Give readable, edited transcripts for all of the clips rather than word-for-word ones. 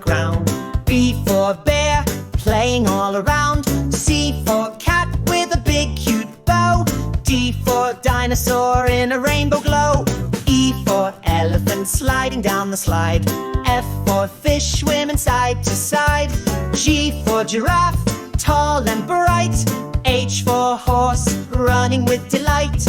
ground. B for bear, playing all around. C for cat with a big cute bow. D for dinosaur in a rainbow glow. E for elephant, sliding down the slide. F for fish, swimming side to side. G for giraffe, tall and bright. H for horse, running with delight.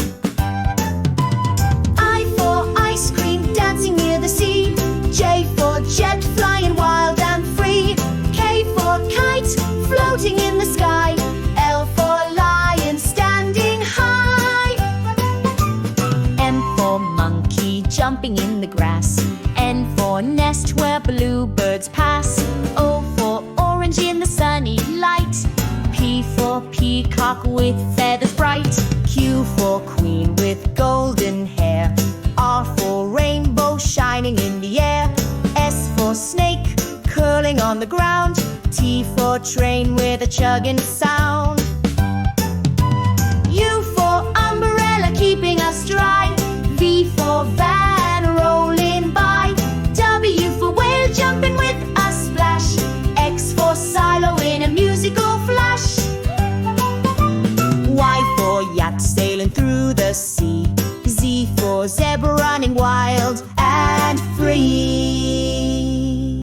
I for ice cream, dancing near the sea. J for jet, flying wild and free. K for kite, floating in the sky. L for lion, standing high. M for monkey, jumping in the grass. N for nest, where bluebirds pass. O for orange, in the sunny light. P for peacock, with feathers bright. Q for queen, with golden hair. R for rainbow, shining in the air. S for snake, curling on the ground. T for train, with a chugging sound. U for umbrella, keeping us dry. V for van, rolling by. W for whale, jumping with a splash. X for silo, in a musical flash. Y for yacht, sailing through the sea. Z for zebra, running wild